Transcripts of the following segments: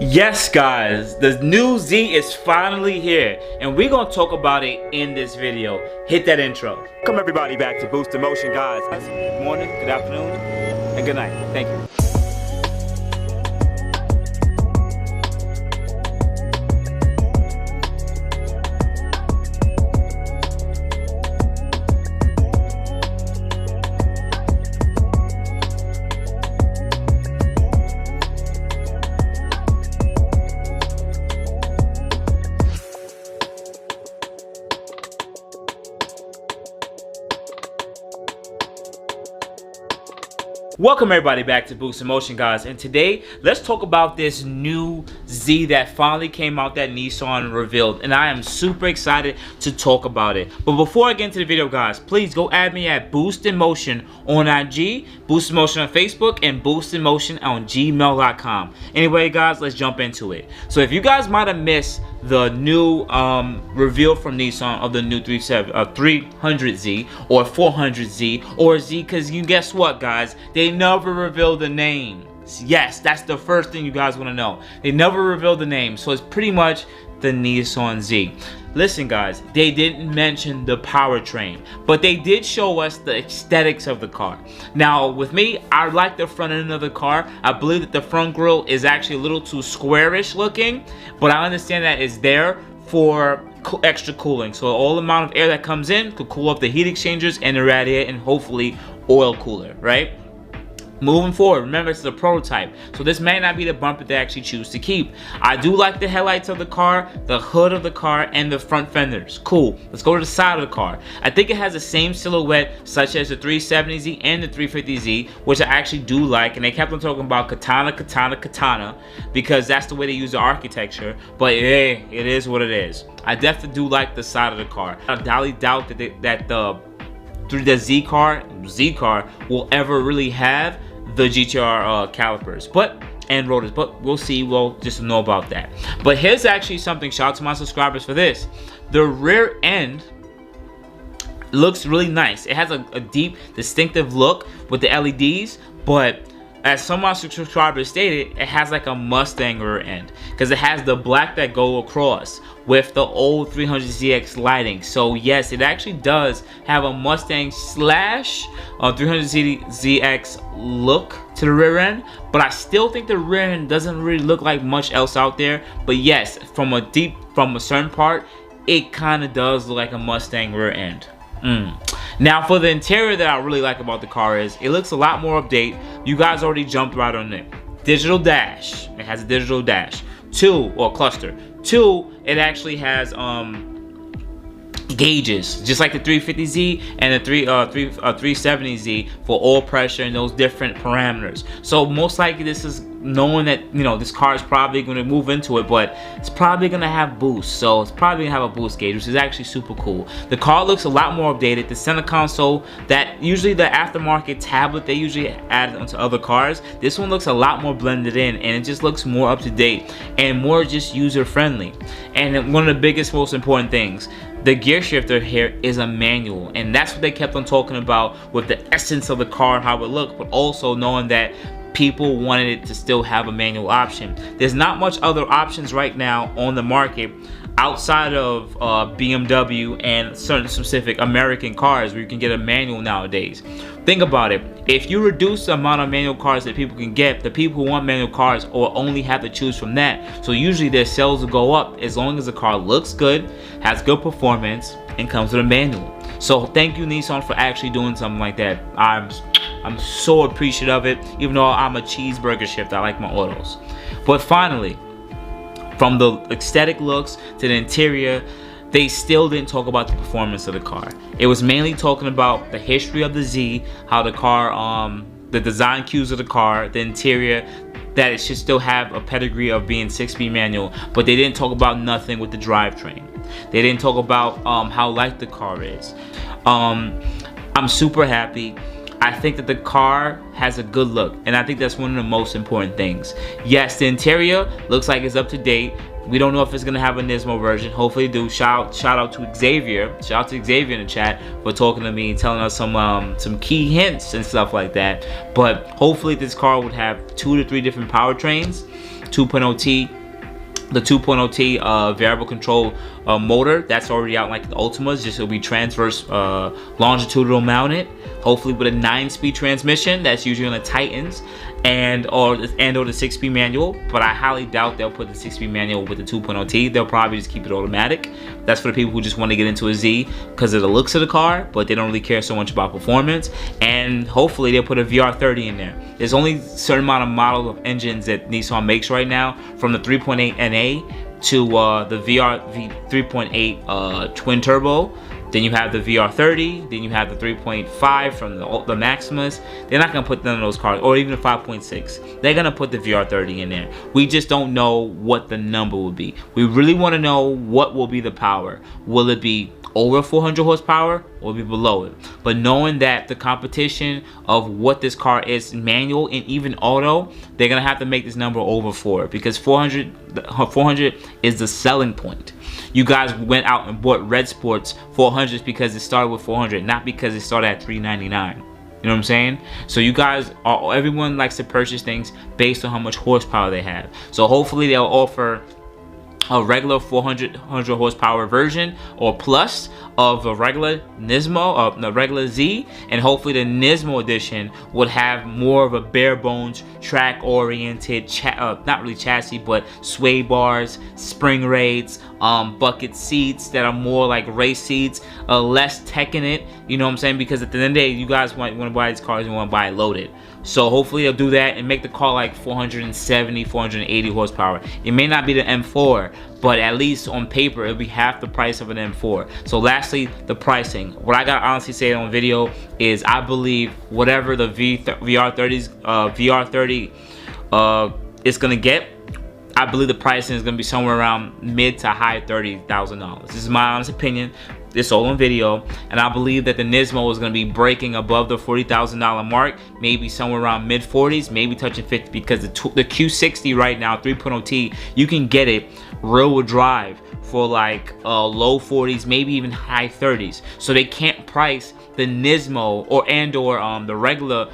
Yes guys, the new Z is finally here and we're gonna talk about it in this video. Hit that intro. Welcome everybody back to Boost in Motion, guys. Good morning, good afternoon, and good night. Thank you. Welcome everybody back to Boost in Motion, guys, and today let's talk about this new Z that finally came out that Nissan revealed, and I am super excited to talk about it. But before I get into the video, guys, please go add me at Boost in Motion on IG, Boost in Motion on Facebook, and Boost in Motion on gmail.com. Anyway guys, let's jump into it. So if you guys might have missed the new reveal from Nissan of the new 300Z or 400Z or Z, because you guess what guys, they never revealed the name. Yes, that's the first thing you guys want to know. They never revealed the name, so it's pretty much the Nissan Z. Listen guys, they didn't mention the powertrain, but they did show us the aesthetics of the car. Now with me, I like the front end of the car. I believe that the front grille is actually a little too squarish looking, but I understand that it's there for extra cooling, so all the amount of air that comes in could cool up the heat exchangers and the radiator and hopefully oil cooler, right? Moving forward, remember it's a prototype, so this may not be the bumper they actually choose to keep. I do like the headlights of the car, the hood of the car, and the front fenders. Cool. Let's go to the side of the car. I think it has the same silhouette such as the 370Z and the 350Z, which I actually do like, and they kept on talking about katana, because that's the way they use the architecture, but hey, it is what it is. I definitely do like the side of the car. I highly doubt that the Z car will ever really have the GTR calipers and rotors, but we'll see. We'll just know about that. But here's actually something, shout out to my subscribers for this. The rear end looks really nice. It has a deep distinctive look with the LEDs, but as some of my subscribers stated, it has like a Mustang rear end because it has the black that go across with the old 300ZX lighting. So yes, it actually does have a Mustang slash 300ZX look to the rear end, but I still think the rear end doesn't really look like much else out there. But yes, from a certain part, it kind of does look like a Mustang rear end. Now for the interior that I really like about the car is it looks a lot more update. You guys already jumped right on it. Digital dash. It has a digital dash. Cluster. It actually has gauges, just like the 350Z and the 370Z for oil pressure and those different parameters. So most likely this is knowing that, you know, this car is probably going to move into it, but it's probably going to have boost, so it's probably going to have a boost gauge, which is actually super cool. The car looks a lot more updated. The center console, that usually the aftermarket tablet they usually add onto other cars, this one looks a lot more blended in, and it just looks more up to date and more just user friendly. And one of the biggest, most important things, the gear shifter here is a manual, and that's what they kept on talking about with the essence of the car and how it looked, but also knowing that people wanted it to still have a manual option. There's not much other options right now on the market outside of BMW and certain specific American cars where you can get a manual nowadays. Think about it. If you reduce the amount of manual cars that people can get, the people who want manual cars will only have to choose from that. So usually their sales will go up as long as the car looks good, has good performance, and comes with a manual. So thank you Nissan for actually doing something like that. I'm so appreciative of it, even though I'm a cheeseburger shifter. I like my autos. But finally, from the aesthetic looks to the interior, they still didn't talk about the performance of the car. It was mainly talking about the history of the Z, how the car, the design cues of the car, the interior, that it should still have a pedigree of being 6-speed manual, but they didn't talk about nothing with the drivetrain. They didn't talk about how light the car is. I'm super happy. I think that the car has a good look, and I think that's one of the most important things. Yes, the interior looks like it's up to date. We don't know if it's gonna have a Nismo version. Hopefully it do. Shout out to Xavier. Shout out to Xavier in the chat for talking to me and telling us some key hints and stuff like that. But hopefully this car would have 2 to 3 different powertrains. 2.0T. The 2.0T variable control motor that's already out like the Ultimas, just it'll be transverse longitudinal mounted, hopefully with a 9-speed transmission that's usually on the Titans, or the 6-speed manual. But I highly doubt they'll put the 6-speed manual with the 2.0T. They'll probably just keep it automatic. That's for the people who just want to get into a Z because of the looks of the car, but they don't really care so much about performance. And hopefully they'll put a VR30 in there. There's only a certain amount of models of engines that Nissan makes right now, from the 3.8 NA to the VR3.8 twin turbo. Then you have the VR30, then you have the 3.5 from the Maximus. They're not gonna put none of those cars, or even the 5.6. They're gonna put the VR30 in there. We just don't know what the number will be. We really wanna know what will be the power. Will it be over 400 horsepower or be below it? But knowing that the competition of what this car is manual and even auto, they're gonna have to make this number over 4, because 400 is the selling point. You guys went out and bought Red Sports 400s because it started with 400, not because it started at 399. You know what I'm saying? So you guys, everyone likes to purchase things based on how much horsepower they have. So hopefully they'll offer a regular 400 horsepower version or plus of a regular Nismo, the regular Z, and hopefully the Nismo edition would have more of a bare bones track oriented not really chassis, but sway bars, spring rates, bucket seats that are more like race seats, less tech in it. You know what I'm saying? Because at the end of the day, you guys want to buy these cars, you want to buy it loaded. So hopefully they'll do that and make the car like 470, 480 horsepower. It may not be the M4, but at least on paper it'll be half the price of an M4. So lastly, the pricing. What I gotta honestly say on video is I believe whatever the VR30 is gonna get, I believe the pricing is gonna be somewhere around mid to high $30,000. This is my honest opinion. It's all on video, and I believe that the Nismo is going to be breaking above the $40,000 mark, maybe somewhere around mid 40s, maybe touching 50, because the Q60 right now, 3.0T, you can get it rear-wheel drive for like low 40s, maybe even high 30s. So they can't price the Nismo or the regular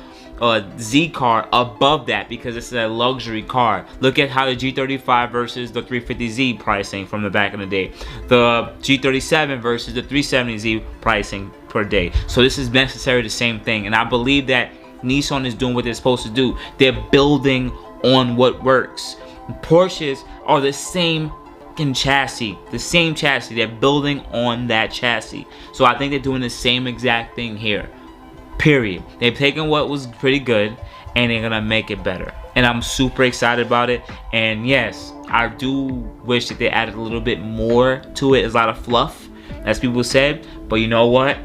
Z car above that, because it's a luxury car. Look at how the G35 versus the 350Z pricing from the back in the day, the G37 versus the 370Z pricing per day. So this is necessarily the same thing, and I believe that Nissan is doing what they're supposed to do. They're building on what works. Porsches are the same chassis, they're building on that chassis. So I think they're doing the same exact thing here. Period. They've taken what was pretty good and they're gonna make it better, and I'm super excited about it. And yes, I do wish that they added a little bit more to it. It's a lot of fluff, as people said, but you know what,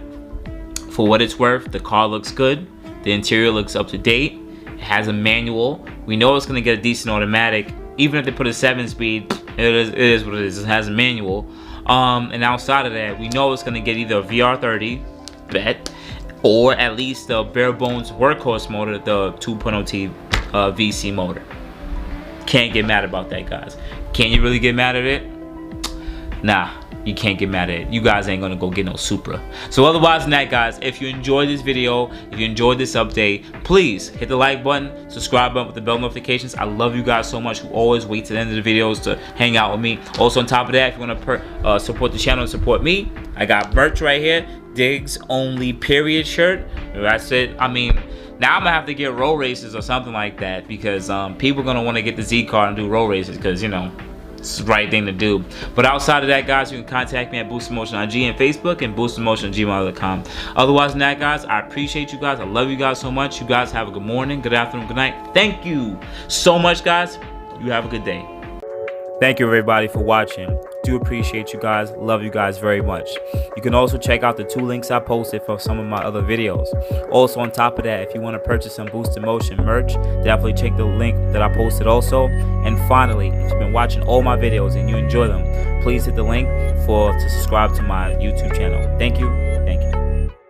for what it's worth, the car looks good, the interior looks up to date, it has a manual. We know it's gonna get a decent automatic. Even if they put a 7-speed, it is what it is. It has a manual, and outside of that, we know it's gonna get either a VR30 bet, or at least the bare bones workhorse motor, the 2.0T VC motor. Can't get mad about that, guys. Can you really get mad at it? Nah, you can't get mad at it. You guys ain't gonna go get no Supra. So otherwise than that, guys, if you enjoyed this video, if you enjoyed this update, please hit the like button, subscribe button with the bell notifications. I love you guys so much who always wait to the end of the videos to hang out with me. Also on top of that, if you want to support the channel and support me, I got merch right here. Digs only period shirt. That's it. I mean, now I'm gonna have to get roll races or something like that, because people are gonna want to get the Z car and do roll races, because you know it's the right thing to do. But outside of that, guys, you can contact me at boostinmotion on G and Facebook, and boostinmotion@gmail.com. Otherwise than that, guys, I appreciate you guys. I love you guys so much. You guys have a good morning, good afternoon, good night. Thank you so much, guys. You have a good day. Thank you, everybody, for watching. Do appreciate you guys. Love you guys very much. You can also check out the 2 links I posted for some of my other videos. Also, on top of that, if you want to purchase some Boost in Motion merch, definitely check the link that I posted also. And finally, if you've been watching all my videos and you enjoy them, please hit the link to subscribe to my YouTube channel. Thank you.